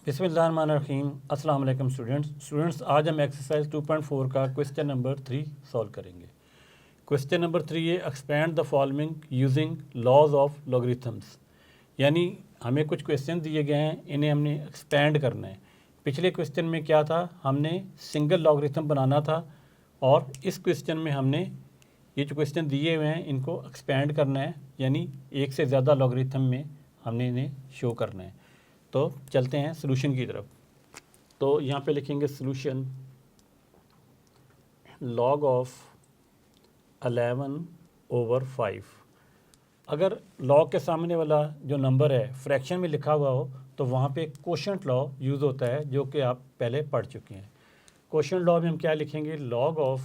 बिस्मिल्लाहिर्रहमानिर्रहीम। अस्सलाम वालेकुम स्टूडेंट्स, आज हम एक्सरसाइज 2.4 का क्वेश्चन नंबर 3 सॉल्व करेंगे। क्वेश्चन नंबर 3 है expand the following using laws of logarithms. यानी हमें कुछ क्वेश्चन दिए गए हैं, इन्हें हमने एक्सपैंड करना है। पिछले क्वेश्चन में क्या था, हमने सिंगल लॉगरिथम बनाना था और इस क्वेश्चन में हमने ये जो क्वेश्चन दिए हुए हैं इनको एक्सपैंड करना है, यानी एक से ज़्यादा लॉगरिथम में हमने इन्हें शो करना है। तो चलते हैं सॉल्यूशन की तरफ। तो यहाँ पे लिखेंगे सॉल्यूशन log ऑफ 11/5। अगर log के सामने वाला जो नंबर है फ्रैक्शन में लिखा हुआ हो तो वहाँ पे कोशेंट लॉ यूज़ होता है, जो कि आप पहले पढ़ चुके हैं। कोशेंट लॉ में हम क्या लिखेंगे, log ऑफ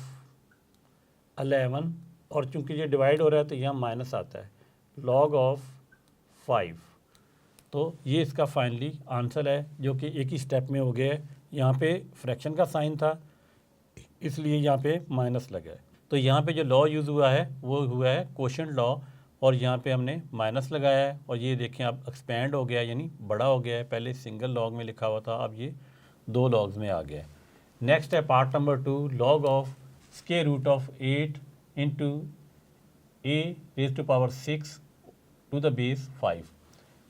11, और चूंकि ये डिवाइड हो रहा है तो यहाँ माइनस आता है, log ऑफ 5। तो ये इसका फाइनली आंसर है, जो कि एक ही स्टेप में हो गया है। यहाँ पे फ्रैक्शन का साइन था इसलिए यहाँ पे माइनस लगा है। तो यहाँ पे जो लॉ यूज़ हुआ है वो हुआ है कोशेंट लॉ, और यहाँ पे हमने माइनस लगाया है। और ये देखें अब एक्सपैंड हो गया, यानी बड़ा हो गया है। पहले सिंगल लॉग में लिखा हुआ था, अब ये 2 लॉग्स में आ गया है। नेक्स्ट है part number 2, log of square root of 8 into a⁻6 to the base 5।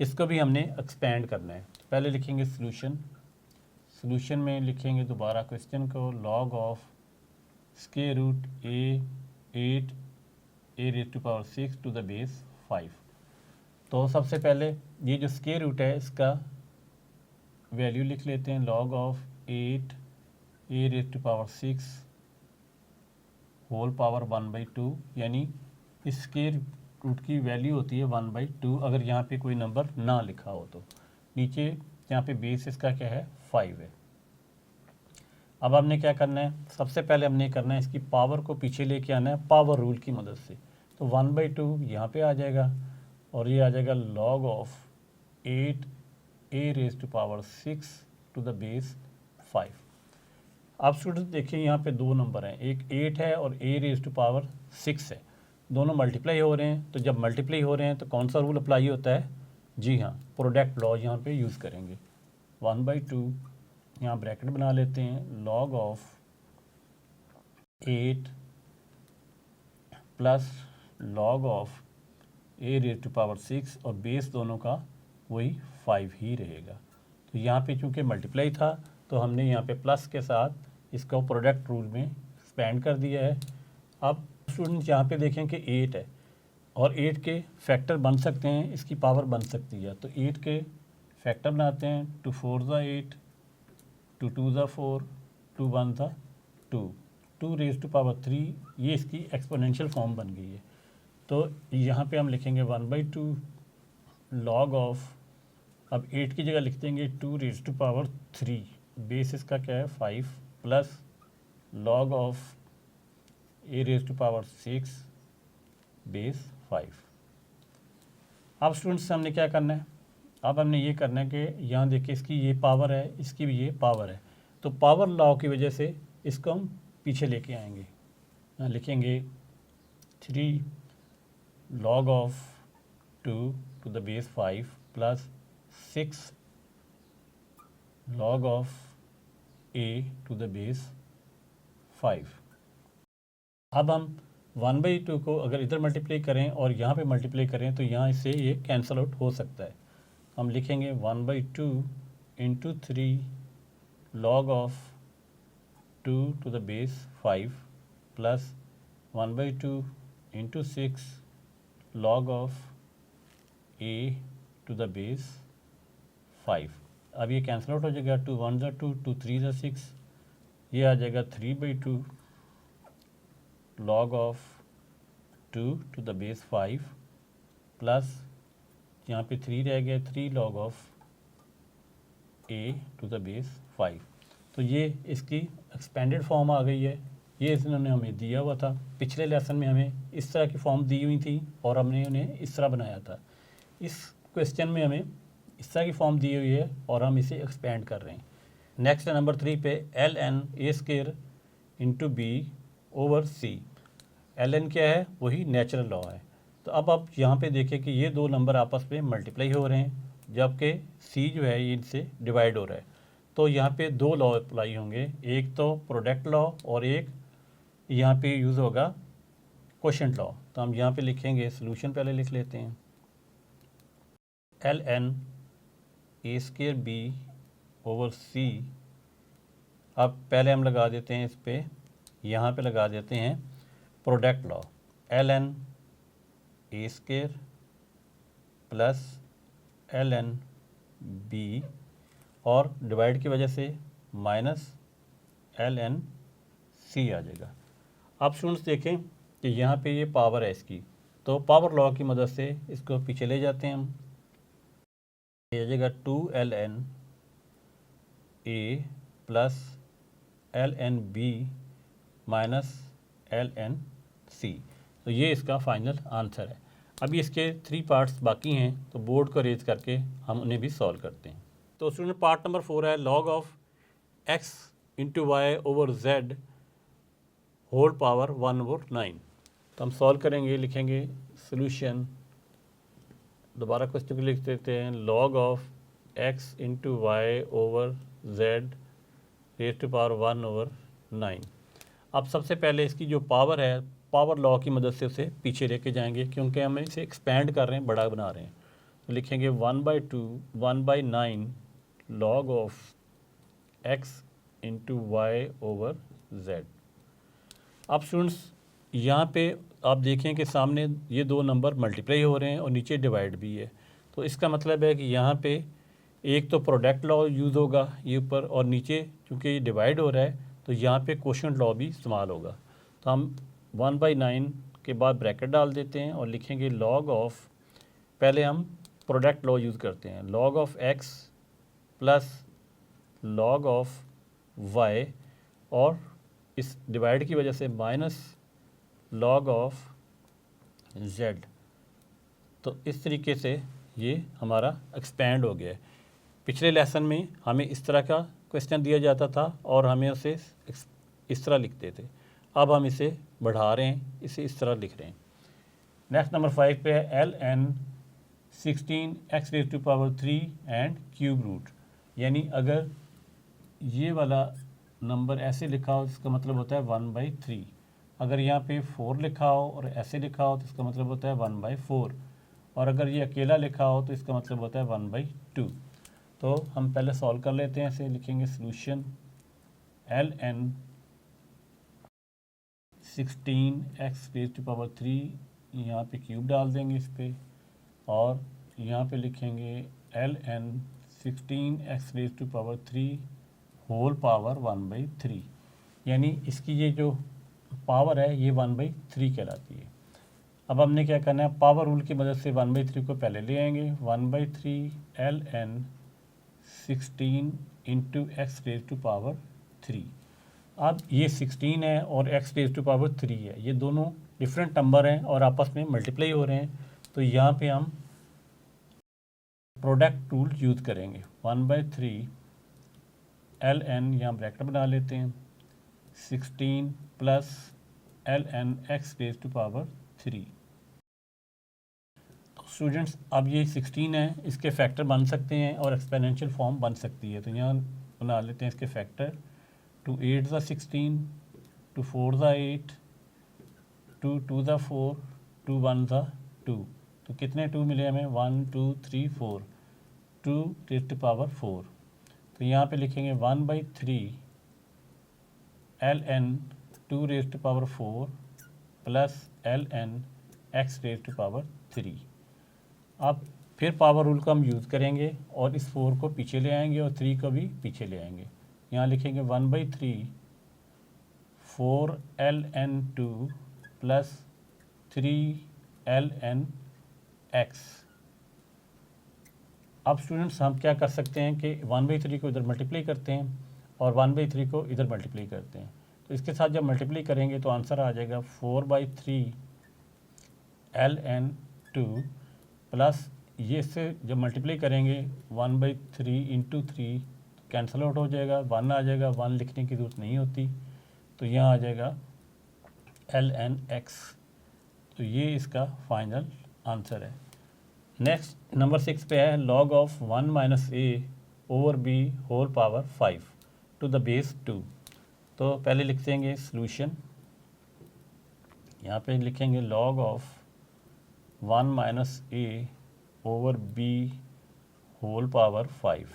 इसको भी हमने एक्सपैंड करना है। पहले लिखेंगे सॉल्यूशन में लिखेंगे दोबारा क्वेश्चन को, log of square root 8 a⁻6 to the base 5। तो सबसे पहले ये जो स्क्वायर रूट है इसका वैल्यू लिख लेते हैं, log of 8 a⁻6 whole power 1/2, यानी इस स्क्वायर रूट की वैल्यू होती है 1/2 अगर यहाँ पे कोई नंबर ना लिखा हो तो। नीचे यहाँ पे बेस इसका क्या है, 5 है। अब हमने क्या करना है, सबसे पहले हमने करना है इसकी पावर को पीछे लेके आना है पावर रूल की मदद से। तो 1/2 यहाँ पे आ जाएगा और ये आ जाएगा log of 8 a⁻6 to the base 5। अब स्टूडेंट्स देखिए यहाँ पे 2 नंबर हैं, एक 8 है और a⁻6 है। दोनों मल्टीप्लाई हो रहे हैं, तो जब मल्टीप्लाई हो रहे हैं तो कौन सा रूल अप्लाई होता है, जी हाँ, प्रोडक्ट लॉ यहाँ पे यूज़ करेंगे। 1/2 यहाँ ब्रैकेट बना लेते हैं, log of 8 plus log of a⁻6, और बेस दोनों का वही 5 ही रहेगा। तो यहाँ पे चूँकि मल्टीप्लाई था तो हमने यहाँ पे प्लस के साथ इसको प्रोडक्ट रूल में एक्सपेंड कर दिया है। अब स्टूडेंट यहाँ पे देखें कि 8 है और 8 के फैक्टर बन सकते हैं, इसकी पावर बन सकती है। तो 8 के फैक्टर बनाते हैं, 2 4 ज़ा 8, 2 2 ज़ा 4, 2 1 ज़ा 2, 2⁻3, ये इसकी एक्सपोनेंशियल फॉर्म बन गई है। तो यहाँ पे हम लिखेंगे 1/2 लॉग ऑफ, अब 8 की जगह लिख देंगे 2⁻3, बेस इसका क्या है 5, plus log of a⁻6 base 5। अब स्टूडेंट्स हमने क्या करना है, अब हमने ये करना है कि यहाँ देखिए इसकी ये पावर है, इसकी भी ये पावर है। तो पावर लॉ की वजह से इसको हम पीछे लेके आएंगे। यहाँ लिखेंगे 3 log of 2 to the base 5 plus 6 log of a to the base 5। अब हम 1/2 को अगर इधर मल्टीप्लाई करें और यहाँ पे मल्टीप्लाई करें तो यहाँ इससे ये कैंसल आउट हो सकता है। हम लिखेंगे 1/2 into 3 log of 2 to the base 5 plus 1/2 into 6 log of a to the base 5। अब ये कैंसल आउट हो जाएगा, 2 1 ज़ा 2, 2 3 ज़ा 6, ये आ जाएगा 3/2 log of 2 to the base 5 plus यहाँ पे 3 रह गया, 3 log of a to the base 5। तो ये इसकी एक्सपेंडेड फॉर्म आ गई है। ये इन्होंने हमें दिया हुआ था, पिछले लेसन में हमें इस तरह की फॉर्म दी हुई थी और हमने उन्हें इस तरह बनाया था। इस क्वेश्चन में हमें इस तरह की फॉर्म दी हुई है और हम इसे एक्सपेंड कर रहे हैं। नेक्स्ट नंबर 3 पे ln a² into b/c। ln क्या है, वही नेचुरल लॉ है। तो अब आप यहाँ पे देखें कि ये 2 नंबर आपस में मल्टीप्लाई हो रहे हैं, जबकि सी जो है ये इनसे डिवाइड हो रहा है। तो यहाँ पे दो लॉ अप्लाई होंगे, एक तो प्रोडक्ट लॉ और एक यहाँ पे यूज़ होगा क्वोशंट लॉ। तो हम यहाँ पे लिखेंगे, सोल्यूशन पहले लिख लेते हैं, L N A square B over C. अब पहले हम लगा देते हैं इस पे, यहाँ पे लगा देते हैं product law, L N A square plus L N B और डिवाइड की वजह से माइनस एल एन सी आ जाएगा। अब स्टूडेंट्स देखें कि यहाँ पे ये पावर है इसकी, तो पावर लॉ की मदद से इसको पीछे ले जाते हैं हम। ये आ जाएगा 2ln A plus ln B minus ln C. तो ये इसका फाइनल आंसर है। अभी इसके 3 पार्ट्स बाकी हैं, तो बोर्ड को रेज करके हम उन्हें भी सॉल्व करते हैं। तो स्टूडेंट पार्ट नंबर 4 है log of x into Y over z whole power 1/9। तो हम सॉल्व करेंगे, लिखेंगे सोल्यूशन, दोबारा क्वेश्चन को लिख देते हैं, log of x into Y over z raise to power 1/9। अब सबसे पहले इसकी जो पावर है, पावर लॉ की मदद से उसे पीछे लेके जाएंगे, क्योंकि हम इसे एक्सपेंड कर रहे हैं, बड़ा बना रहे हैं। तो लिखेंगे 1/2 1/9 log of x into Y over z। अब स्टूडेंट्स यहाँ पे आप देखें कि सामने ये दो नंबर मल्टीप्लाई हो रहे हैं और नीचे डिवाइड भी है। तो इसका मतलब है कि यहाँ पे एक तो प्रोडक्ट लॉ यूज़ होगा ये ऊपर, और नीचे चूँकि ये डिवाइड हो रहा है तो यहाँ पे क्वोशंट लॉ भी इस्तेमाल होगा। तो हम 1/9 के बाद ब्रैकेट डाल देते हैं और लिखेंगे लॉग ऑफ, पहले हम प्रोडक्ट लॉ यूज़ करते हैं, log of x plus log of y और इस डिवाइड की वजह से माइनस लॉग ऑफ z। तो इस तरीके से ये हमारा एक्सपेंड हो गया है। पिछले लेसन में हमें इस तरह का क्वेश्चन दिया जाता था और हमें उसे इस तरह लिखते थे। अब हम इसे बढ़ा रहे हैं, इसे इस तरह लिख रहे हैं। नेक्स्ट नंबर 5 पे है ln 16 x raise to power 3 and cube root. यानी अगर ये वाला नंबर ऐसे लिखा हो तो इसका मतलब होता है 1/3। अगर यहाँ पे 4 लिखा हो और ऐसे लिखा हो तो इसका मतलब होता है 1/4, और अगर ये अकेला लिखा हो तो इसका मतलब होता है 1/2। तो हम पहले सॉल्व कर लेते हैं, ऐसे लिखेंगे solution ln 16 x raise to power 3, यहाँ पे क्यूब डाल देंगे इस पर, और यहाँ पे लिखेंगे ln 16 x raise to power 3 whole power 1/3। यानी इसकी ये जो पावर है ये 1/3 कहलाती है। अब हमने क्या करना है, पावर रूल की मदद से 1/3 को पहले ले आएंगे, 1/3 ln 16 into x raise to power 3। अब ये 16 है और x रेज़ टू पावर 3 है, ये दोनों डिफरेंट नंबर हैं और आपस में मल्टीप्लाई हो रहे हैं। तो यहाँ पे हम प्रोडक्ट रूल यूज़ करेंगे, 1/3 ln, यहाँ ब्रैकेट बना लेते हैं, 16 plus ln x raise to power 3। तो स्टूडेंट्स अब ये 16 है, इसके फैक्टर बन सकते हैं और एक्सपोनेंशियल फॉर्म बन सकती है। तो यहाँ बना लेते हैं इसके फैक्टर, 2 8 ज़ा 16, 2 4 ज़ा 8, 2 2 ज़ा 4, 2 1 ज़ा 2। तो कितने 2 मिले हमें, 1 2 3 4, 2 रेज़ टू पावर 4। तो यहाँ पे लिखेंगे 1/3 ln 2 raise to power 4 plus ln x raise to power 3। अब फिर पावर रूल का हम यूज़ करेंगे और इस 4 को पीछे ले आएंगे और 3 को भी पीछे ले आएंगे। यहाँ लिखेंगे 1/3 4 ln 2 प्लस 3 ln x। अब स्टूडेंट्स हम क्या कर सकते हैं कि 1/3 को इधर मल्टीप्लाई करते हैं और 1/3 को इधर मल्टीप्लाई करते हैं। तो इसके साथ जब मल्टीप्लाई करेंगे तो आंसर आ जाएगा 4/3 ln 2 प्लस ये इससे जब मल्टीप्लाई करेंगे 1/3 इंटू 3 कैंसिल आउट हो जाएगा, 1 आ जाएगा, 1 लिखने की ज़रूरत नहीं होती। तो यहाँ आ जाएगा ln x। तो ये इसका फाइनल आंसर है। नेक्स्ट नंबर 6 पे है log of 1 minus a over b whole power 5 to the base 2। तो पहले लिख देंगे सॉल्यूशन, यहाँ पे लिखेंगे log of 1 minus a over b whole power 5।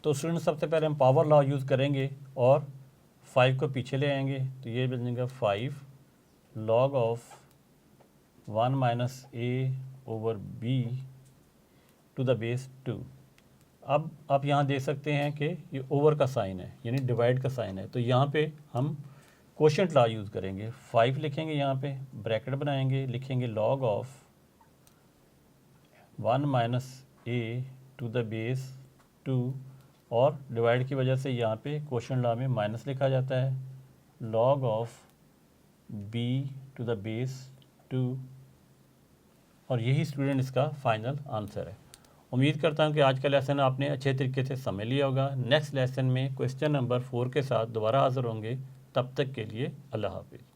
तो स्टूडेंट सबसे पहले हम पावर लॉ यूज़ करेंगे और 5 को पीछे ले आएंगे, तो ये बन जाएगा 5 log of 1 minus a over b to the base 2। अब आप यहाँ देख सकते हैं कि ये ओवर का साइन है, यानी डिवाइड का साइन है, तो यहाँ पे हम कोशेंट लॉ यूज़ करेंगे। 5 लिखेंगे, यहाँ पे ब्रैकेट बनाएंगे, लिखेंगे log of 1 minus a to the base 2 और डिवाइड की वजह से यहाँ पे कोशेंट लॉ में माइनस लिखा जाता है, log of b to the base 2। और यही स्टूडेंट इसका फाइनल आंसर है। उम्मीद करता हूँ कि आज का लेसन आपने अच्छे तरीके से समझ लिया होगा। नेक्स्ट लेसन में क्वेश्चन नंबर 4 के साथ दोबारा हाज़िर होंगे। तब तक के लिए अल्लाह हाफिज़।